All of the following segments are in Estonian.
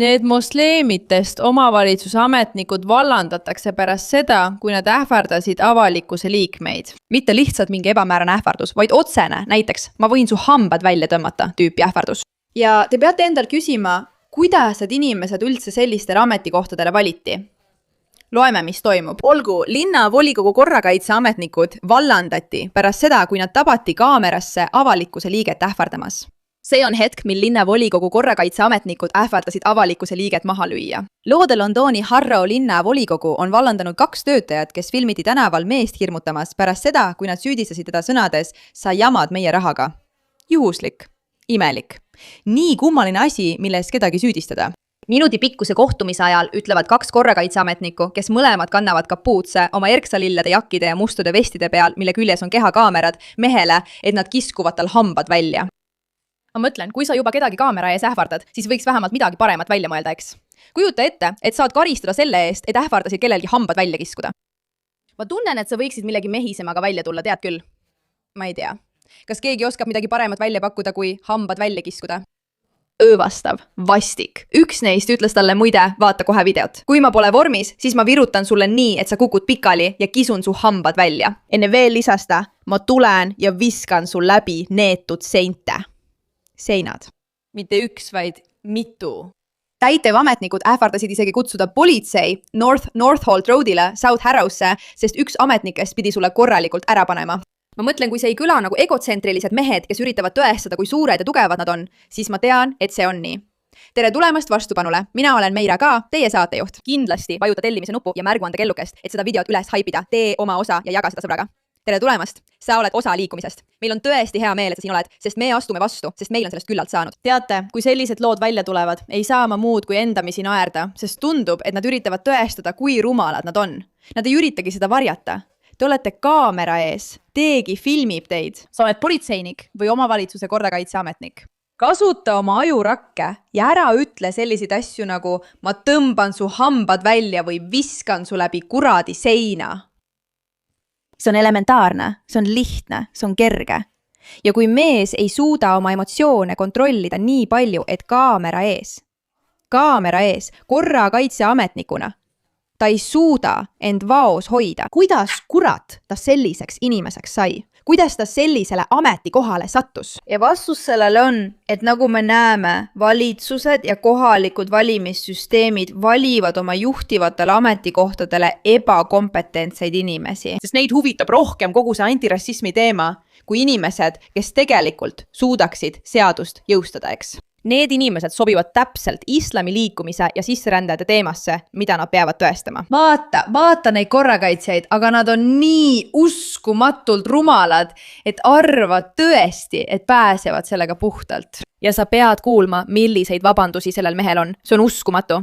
Need mosleemitest omavalitsusametnikud vallandatakse pärast seda, kui nad ähvardasid avalikkuse liikmeid. Mitte lihtsalt mingi ebamäärane ähvardus, vaid otsene, näiteks ma võin su hambad välja tõmmata tüüpi ähvardus. Ja te peate endal küsima, kuidas need inimesed üldse sellistele ametikohtadele valiti? Loeme, mis toimub. Olgu, linnavolikogu korrakaitseametnikud vallandati pärast seda, kui nad tabati kaamerasse avalikkuse liiget ähvardamas. See on hetk, mil linnavolikogu korrakaitseametnikud ähvardasid avalikkuse liiget maha lüüa. Loode Londoni Harrow linnavolikogu on vallandanud 2 töötajat, kes filmiti tänaval meest hirmutamas pärast seda, kui nad süüdistasid teda sõnades "Sa jamad meie rahaga". Juhuslik. Imelik. Nii kummaline asi, milles kedagi süüdistada. Minuti pikkuse kohtumise ajal ütlevad 2 korrakaitseametnikku, kes mõlemad kannavad kapuutse oma erksalillede jakkide ja mustade vestide peal, mille küljes on kehakaamerad, mehele, et nad kiskuvad tal hambad välja. Ma mõtlen, kui sa juba kedagi kaamera ees ähvardad, siis võiks vähemalt midagi paremat välja mõelda, eks. Kujuta ette, et saad karistada selle eest, et ähvardasid kellelgi hambad välja kiskuda. Ma tunnen, et sa võiksid millegi mehisemaga välja tulla, tead küll. Ma ei tea. Kas keegi oskab midagi paremat välja pakkuda, kui hambad välja kiskuda? Öövastav, vastik. Üks neist ütles talle muide, vaata kohe videot. Kui ma pole vormis, siis ma virutan sulle nii, et sa kukud pikali ja kisun su hambad välja. Enne veel lisas ta, ma tulen ja viskan sul läbi neetud seinte. Seinad. Mitte üks, vaid mitu. Täitevametnikud ähvardasid isegi kutsuda politsei Northolt Roadile South Harrowsse, sest üks ametnikest pidi sulle korralikult ära panema. Ma mõtlen, kui see ei kõla nagu egotsentrilised mehed, kes üritavad tõestada, kui suured ja tugevad nad on, siis ma tean, et see on nii. Tere tulemast vastupanule. Mina olen Meira Ka, teie saatejuht. Kindlasti vajuta tellimise nupu ja märguande kellukest, et seda videot üles haipida. Tee oma osa ja jaga seda sõbraga. Tere tulemast. Sa oled osa liikumisest. Meil on tõesti hea meel, et sa siin oled, sest me astume vastu, sest meil on sellest küllalt saanud. Teate, kui sellised lood välja tulevad, ei saa ma muud kui endamisi naerda, sest tundub, et nad üritavad tõestada, kui rumalad nad on. Nad ei üritagi seda varjata. Te olete kaamera ees, teegi filmib teid. Sa oled politseinik või omavalitsuse korrakaitseametnik. Kasuta oma ajurakke ja ära ütle selliseid asju nagu ma tõmban su hambad välja või viskan su läbi kuradi seina. See on elementaarne, see on lihtne, see on kerge. Ja kui mees ei suuda oma emotsioone kontrollida nii palju, et kaamera ees, korrakaitseametnikuna, ta ei suuda end vaos hoida. Kuidas kurat ta selliseks inimeseks sai? Kuidas ta sellisele ametikohale sattus? Ja vastus sellele on, et nagu me näeme, valitsused ja kohalikud valimissüsteemid valivad oma juhtivatele ametikohtadele ebakompetentseid inimesi. Sest neid huvitab rohkem kogu see antirassismi teema kui inimesed, kes tegelikult suudaksid seadust jõustada, eks. Need inimesed sobivad täpselt islami liikumise ja sisserändajate teemasse, mida nad peavad tõestama. Vaata neid korrakaitsjaid, aga nad on nii uskumatult rumalad, et arvad tõesti, et pääsevad sellega puhtalt. Ja sa pead kuulma, milliseid vabandusi sellel mehel on. See on uskumatu.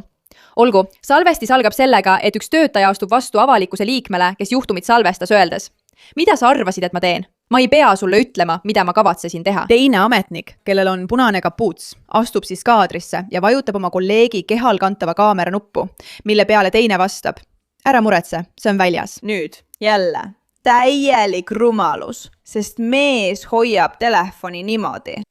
Olgu, salvestis algab sellega, et üks töötaja astub vastu avalikkuse liikmele, kes juhtumit salvestas öeldes. Mida sa arvasid, et ma teen? Ma ei pea sulle ütlema, mida ma kavatsesin teha. Teine ametnik, kellel on punane kapuuts, astub siis kaadrisse ja vajutab oma kolleegi kehal kantava kaamera nuppu, mille peale teine vastab. Ära muretse, see on väljas. Nüüd, jälle, täielik rumalus, sest mees hoiab telefoni niimoodi.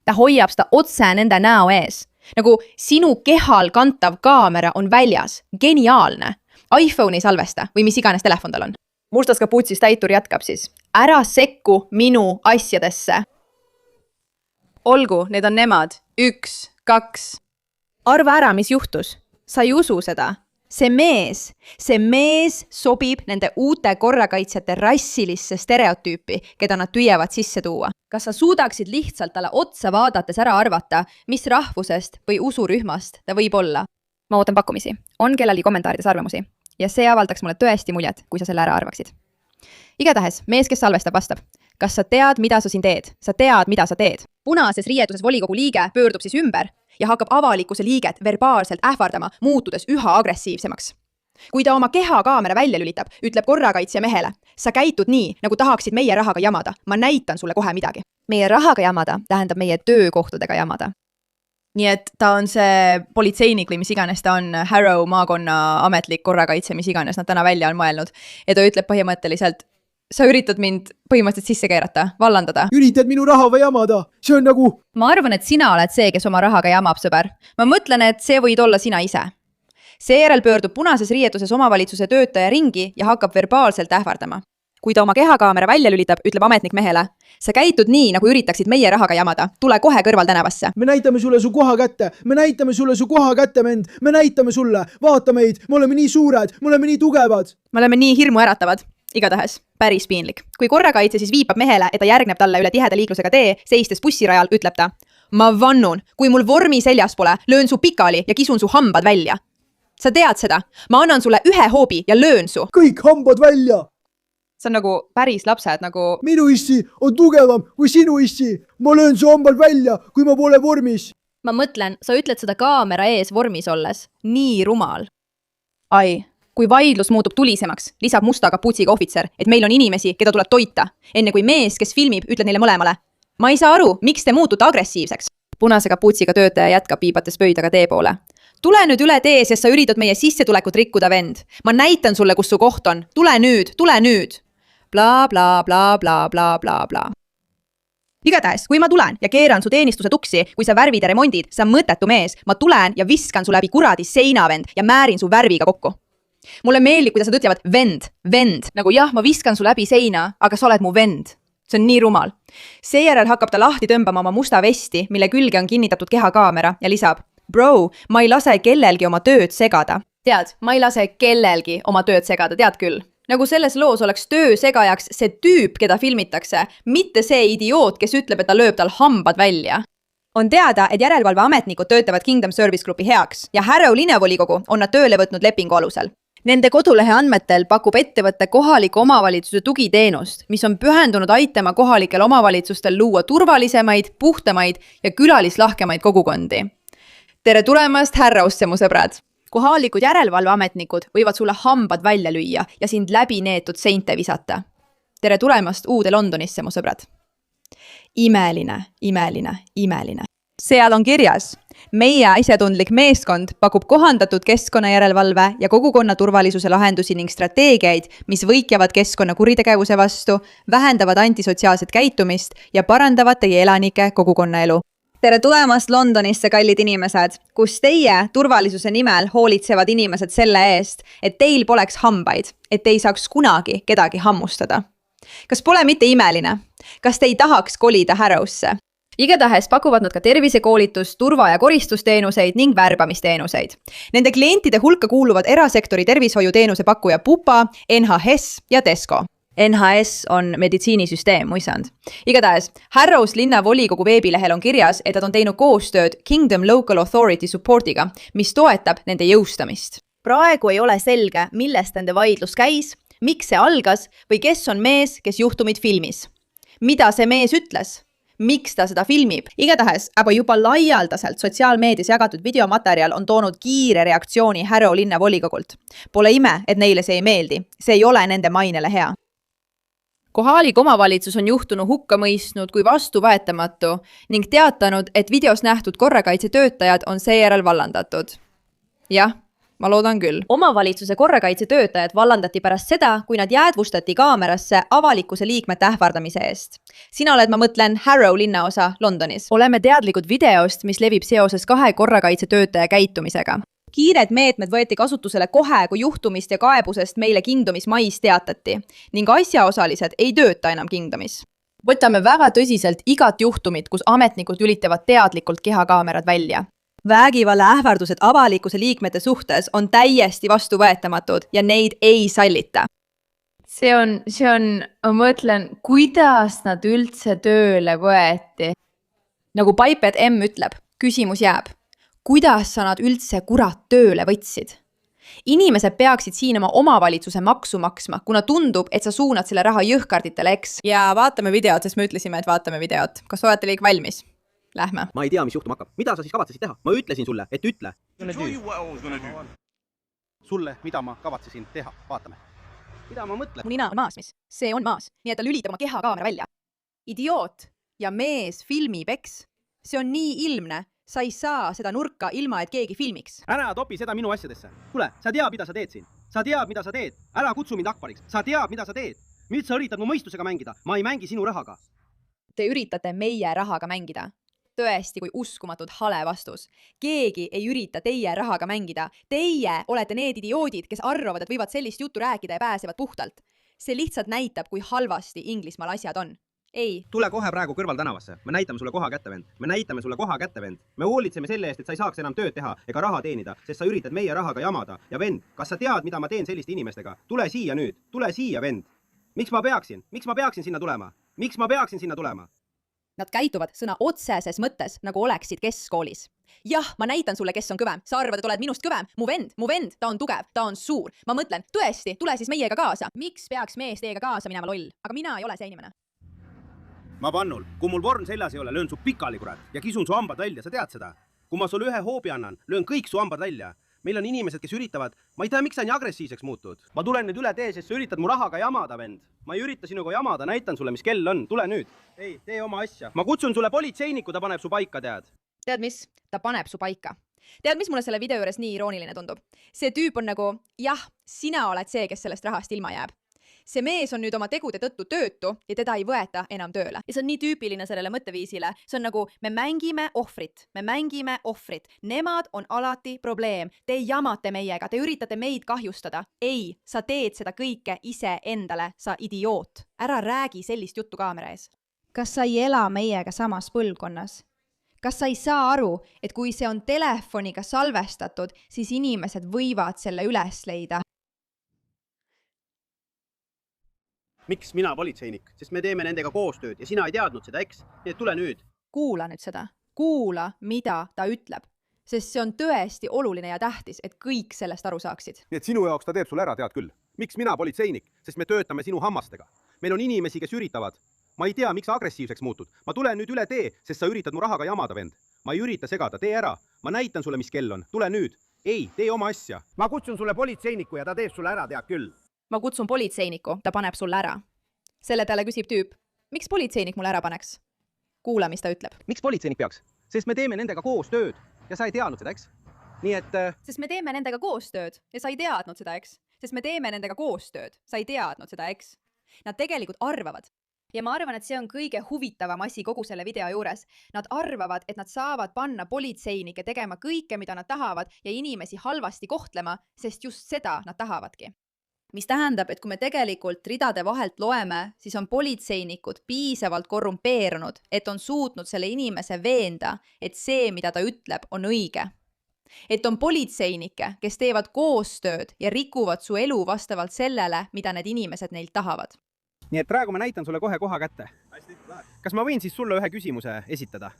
Ta hoiab seda otse nende näo ees. Nagu sinu kehal kantav kaamera on väljas. Geniaalne. iPhone ei salvesta või mis iganes telefon tal on. Mustas kapuutsis täitur jätkab siis. Ära sekku minu asjadesse. Olgu, need on nemad. 1, 2. Arva ära, mis juhtus. Sa ei usu seda. See mees sobib nende uute korrakaitsjate rassilisse stereotüüpi, keda nad püüavad sisse tuua. Kas sa suudaksid lihtsalt talle otsa vaadates ära arvata, mis rahvusest või usurühmast ta võib olla? Ma ootan pakkumisi. On kellelgi kommentaarides arvamusi. Ja see avaldaks mulle tõesti muljet, kui sa selle ära arvaksid. Igatahes, mees, kes salvestab, vastab. Kas sa tead, mida sa siin teed? Sa tead, mida sa teed? Punases riietuses volikogu liige pöördub siis ümber ja hakkab avalikkuse liiget verbaalselt ähvardama, muutudes üha agressiivsemaks. Kui ta oma kehakaamera välja lülitab, ütleb korrakaitsja mehele. Sa käitud nii, nagu tahaksid meie rahaga jamada. Ma näitan sulle kohe midagi. Meie rahaga jamada tähendab meie töökohtadega jamada. Nii et ta on see politseinik või mis iganes ta on, Harrow maakonna ametlik korrakaitse, mis iganes nad täna välja on mõelnud. Ja ta ütleb põhimõtteliselt, sa üritad mind põhimõtteliselt sisse keerata, vallandada. Üritad minu raha või jamada, see on nagu... Ma arvan, et sina oled see, kes oma rahaga jamab, sõber. Ma mõtlen, et see võid olla sina ise. Seejärel pöördub punases riietuses omavalitsuse töötaja ringi ja hakkab verbaalselt ähvardama. Kui ta oma kehakaamera välja lülitab, ütleb ametnik mehele. Sa käitud nii, nagu üritaksid meie rahaga jamada. Tule kohe kõrval tänavasse. Me näitame sulle su koha kätte, vend. Me näitame sulle, vaata meid, me oleme nii suured, me oleme nii tugevad. Me oleme nii hirmu äratavad. Igatahes, päris piinlik. Kui korrakaitse siis viipab mehele, et ta järgneb talle üle tiheda liiklusega tee, seistes bussirajal, ütleb ta. Ma vannun, kui mul vormi seljas pole, löön su pikali ja kisun su hambad välja. Sa tead seda? Ma annan sulle ühe hoobi ja löön su. Kõik hambad välja. See on nagu päris lapsed, nagu... Minu issi on tugevam kui sinu issi. Ma löön su hambad välja, kui ma pole vormis. Ma mõtlen, sa ütled seda kaamera ees vormis olles. Nii rumal. Ai, kui vaidlus muutub tulisemaks, lisab musta kaputsiga ohvitser, et meil on inimesi, keda tuleb toita. Enne kui mees, kes filmib, ütled neile mõlemale. Ma ei saa aru, miks te muutute agressiivseks. Punase kaputsiga töötaja jätkab piibates pöidaga tee poole. Tule nüüd üle tee, sest sa üritad meie sissetulekut rikkuda, vend. Ma näitan sulle, kus su koht on. Tule nüüd. Bla, bla, bla, bla, bla, bla, bla. Igatahes, kui ma tulen ja keeran su teenistuse tuksi, kui sa värvid ja remondid, sa mõttetu mees, ma tulen ja viskan su läbi kuradi seinavend ja määrin su värviga kokku. Mulle meeldib, kuidas nad ütlevad vend, nagu jah, ma viskan su läbi seina, aga sa oled mu vend. See on nii rumal. Seejärel hakkab ta lahti tõmbama oma musta vesti, mille külge on kinnitatud kehakaamera ja lisab, bro, ma ei lase kellelgi oma tööd segada. Tead, ma ei lase kellelgi oma tööd segada, tead küll. Nagu selles loos oleks töö segajaks see tüüp, keda filmitakse, mitte see idioot, kes ütleb, et ta lööb tal hambad välja. On teada, et järelevalveametnikud töötavad Kingdom Service Groupi heaks ja Harrow linnavolikogu on nad tööle võtnud lepingu alusel. Nende kodulehe andmetel pakub ettevõtte kohaliku omavalitsuse tugiteenust, mis on pühendunud aitama kohalikel omavalitsustel luua turvalisemaid, puhtamaid ja külalislahkemaid kogukondi. Tere tulemast Harrowsse, mu sõbrad! Kohalikud järelevalveametnikud võivad sulle hambad välja lüüa ja sind läbi neetud seinte visata. Tere tulemast uude Londonisse, mu sõbrad. Imeline. Seal on kirjas. Meie isetundlik meeskond pakub kohandatud keskkonnajärelevalve ja kogukonna turvalisuse lahendusi ning strateegiaid, mis võikjavad keskkonna kuritegevuse vastu, vähendavad antisotsiaalset käitumist ja parandavad teie elanike kogukonnaelu. Tere tulemast Londonisse, kallid inimesed, kus teie turvalisuse nimel hoolitsevad inimesed selle eest, et teil poleks hambaid, et ei saaks kunagi kedagi hammustada. Kas pole mitte imeline? Kas te ei tahaks kolida Harrowsse? Igatahes pakuvad nad ka tervisekoolitust, turva- ja koristusteenuseid ning värbamisteenuseid. Nende klientide hulka kuuluvad erasektori tervishoiuteenuse pakkuja Pupa, NHS ja Tesco. NHS on meditsiinisüsteem, muisand. Igatahes, Harrows linnavolikogu veebilehel on kirjas, et nad on teinud koostööd Kingdom Local Authority supportiga, mis toetab nende jõustamist. Praegu ei ole selge, millest nende vaidlus käis, miks see algas või kes on mees, kes juhtumid filmis. Mida see mees ütles? Miks ta seda filmib? Igatahes, aga juba laialdaselt sotsiaalmeedias jagatud videomaterjal on toonud kiire reaktsiooni Harrow linnavolikokult. Pole ime, et neile see ei meeldi. See ei ole nende mainele hea. Kohalik omavalitsus on juhtunu hukka mõistnud kui vastuvõetamatu ning teatanud, et videos nähtud korrakaitsetöötajad on seejärel vallandatud. Jah, ma loodan küll. Omavalitsuse korrakaitsetöötajad vallandati pärast seda, kui nad jäädvustati kaamerasse avalikkuse liikmete ähvardamise eest. Sina oled, ma mõtlen, Harrow linnaosa Londonis. Oleme teadlikud videost, mis levib seoses 2 korrakaitsetöötaja käitumisega. Kiired meetmed võeti kasutusele kohe, kui juhtumist ja kaebusest meile Kingdomis mais teatati ning asjaosalised ei tööta enam Kingdomis. Võtame väga tõsiselt igat juhtumit, kus ametnikud lülitavad teadlikult kehakaamerad välja. Vägivalla ähvardused avalikkuse liikmete suhtes on täiesti vastuvõetamatud ja neid ei sallita. See on, ma mõtlen, kuidas nad üldse tööle võeti. Nagu Pipet M ütleb, küsimus jääb. Kuidas sa nad üldse kurat tööle võtsid? Inimesed peaksid siin oma omavalitsuse maksu maksma, kuna tundub, et sa suunad selle raha jõhkarditele, eks? Ja vaatame videot, sest me ütlesime, et vaatame videot. Kas olete liik valmis? Lähme. Ma ei tea, mis juhtuma hakkab. Mida sa siis kavatsesid teha? Ma ütlesin sulle, et ütle. Sulle, mida ma kavatsesin teha. Vaatame. Mida ma mõtlen? Mu nina on maas, mis? See on maas. Nii et ta lülitab oma kehakaamera välja. Idioot ja mees filmib, eks? See on nii ilmne. Sa ei saa seda nurka ilma, et keegi filmiks. Ära topi seda minu asjadesse. Kuule, sa tead, mida sa teed siin. Sa tead, mida sa teed. Ära kutsu mind akpariks. Sa tead, mida sa teed. nüüd sa üritad mu mõistusega mängida, ma ei mängi sinu rahaga. Te üritate meie rahaga mängida. Tõesti, kui uskumatult hale vastus. Keegi ei ürita teie rahaga mängida. Teie olete need idioodid, kes arvavad, et võivad sellist juttu rääkida ja pääsevad puhtalt. See lihtsalt näitab, kui halvasti Inglismaal asjad on. Ei. Tule kohe praegu kõrvaltänavasse. Me näitame sulle koha kätte, vend. Me näitame sulle koha kätte, vend. Me hoolitseme selle eest, et sa ei saaks enam tööd teha ega raha teenida, sest sa üritad meie rahaga jamada. Ja vend, kas sa tead, mida ma teen selliste inimestega? Tule siia nüüd. Tule siia, vend. Miks ma peaksin sinna tulema? Miks ma peaksin sinna tulema? Nad käituvad sõna otseses mõttes, nagu oleksid keskkoolis. Jah, ma näitan sulle, kes on kõvem. Sa arvad, et oled minust kõvem. Mu vend, ta on tugev, ta on suur. Ma mõtlen, tõesti, tule siis meiega kaasa. Miks peaks mees teiega kaasa minema, loll? Aga mina ei ole see inimene. Ma pannul, kui mul vorn seljas ei ole, löön su pikali, kurat, ja kisun su hambad välja, sa tead seda? Kui ma sulle ühe hoobi annan, löön kõik su hambad välja. Meil on inimesed, kes üritavad, ma ei tea, miks sa nii agressiivseks muutud. Ma tulen nüüd üle tee, sest sa üritad mu rahaga jamada, vend. Ma ei ürita sinuga jamada, näitan sulle, mis kell on. Tule nüüd. Ei, tee oma asja. Ma kutsun sulle politseiniku, ta paneb su paika, tead. Tead mis? Ta paneb su paika. Tead, mis mulle selle video juures nii irooniline tundub? See tüüp on nagu, jah, sina oled see, kes sellest rahast ilma jääb. See mees on nüüd oma tegude tõttu töötu ja teda ei võeta enam tööle. Ja see on nii tüüpiline sellele mõtteviisile. See on nagu, me mängime ohvrit. Nemad on alati probleem. Te jamate meiega, te üritate meid kahjustada. Ei, sa teed seda kõike ise endale, sa idioot. Ära räägi sellist juttu kaamera ees. Kas sa ei ela meiega samas põlvkonnas? Kas sa ei saa aru, et kui see on telefoniga salvestatud, siis inimesed võivad selle üles leida? Miks mina politseinik? Sest me teeme nendega koostööd ja sina ei teadnud seda, eks? Nii et tule nüüd. Kuula nüüd seda. Kuula, mida ta ütleb. Sest see on tõesti oluline ja tähtis, et kõik sellest aru saaksid. Nii et sinu jaoks ta teeb sul ära, tead küll. Miks mina politseinik? Sest me töötame sinu hammastega. Meil on inimesi, kes üritavad. Ma ei tea, miks sa agressiivseks muutud. Ma tulen nüüd üle tee, sest sa üritad mu rahaga jamada, vend. Ma ei ürita segada, tee ära. Ma näitan sulle, mis kell on. Tule nüüd. Ei, tee oma asja. Ma kutsun sulle politseiniku ja ta teeb sulle ära, tead küll. Ma kutsun politseiniku, ta paneb sulle ära. Selle peale küsib tüüp, miks politseinik mulle ära paneks? Kuula, mis ta ütleb. Miks politseinik peaks? Sest me teeme nendega koostööd ja sa ei teadnud seda, eks? Nii et... Sest me teeme nendega koostööd ja sa ei teadnud seda, eks? Sest me teeme nendega koostööd, sa ei teadnud seda, eks? Nad tegelikult arvavad. Ja ma arvan, et see on kõige huvitavam asi kogu selle video juures. Nad arvavad, et nad saavad panna politseinike tegema kõike, mida nad tahavad ja inimesi halvasti kohtlema, sest just seda nad tahavadki. Mis tähendab, et kui me tegelikult ridade vahelt loeme, siis on politseinikud piisavalt korrumpeerunud, et on suutnud selle inimese veenda, et see, mida ta ütleb, on õige. Et on politseinikke, kes teevad koostööd ja rikuvad su elu vastavalt sellele, mida need inimesed neilt tahavad. Nii et praegu ma näitan sulle kohe koha kätte. Kas ma võin siis sulle ühe küsimuse esitada?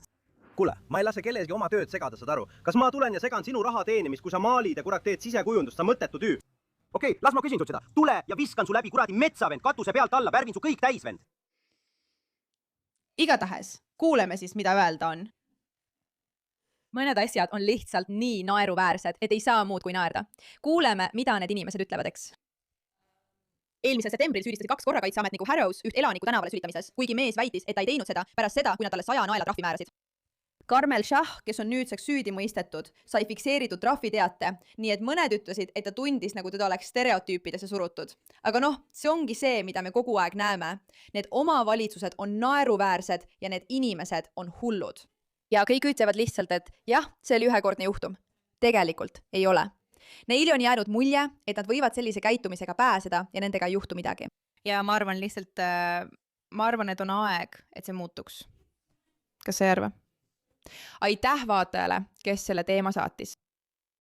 Kuule, ma ei lase kellelegi oma tööd segada, saad aru. Kas ma tulen ja segan sinu raha teenimist, kui sa maalid ja kurat teed sisekujundust, sa mõttetu tüüp? Okei, las ma küsin sult seda. Tule ja viskan su läbi kuradi metsa, vend, katuse pealt alla, värvin su kõik täis, vend. Igatahes, kuuleme siis, mida öelda on. Mõned asjad on lihtsalt nii naeruväärsed, et ei saa muud kui naerda. Kuuleme, mida need inimesed ütlevad, eks? Eelmisel septembril süüdistati 2 korrakaitseametniku Harrows üht elaniku tänavale sülitamises, kuigi mees väitis, et ta ei teinud seda pärast seda, kui nad talle 100 naela trahvi määrasid. Karmel Shah, kes on nüüdseks süüdi mõistetud, sai fikseeritud trahviteate, nii et mõned ütlesid, et ta tundis, nagu teda oleks stereotüüpidesse surutud. Aga noh, see ongi see, mida me kogu aeg näeme. Need omavalitsused on naeruväärsed ja need inimesed on hullud. Ja kõik ütlevad lihtsalt, et jah, see oli ühekordne juhtum. Tegelikult ei ole. Neile on jäänud mulje, et nad võivad sellise käitumisega pääseda ja nendega ei juhtu midagi. Ja ma arvan lihtsalt, et on aeg, et see muutuks. Kas sa ei arva? Aitäh vaatajale, kes selle teema saatis.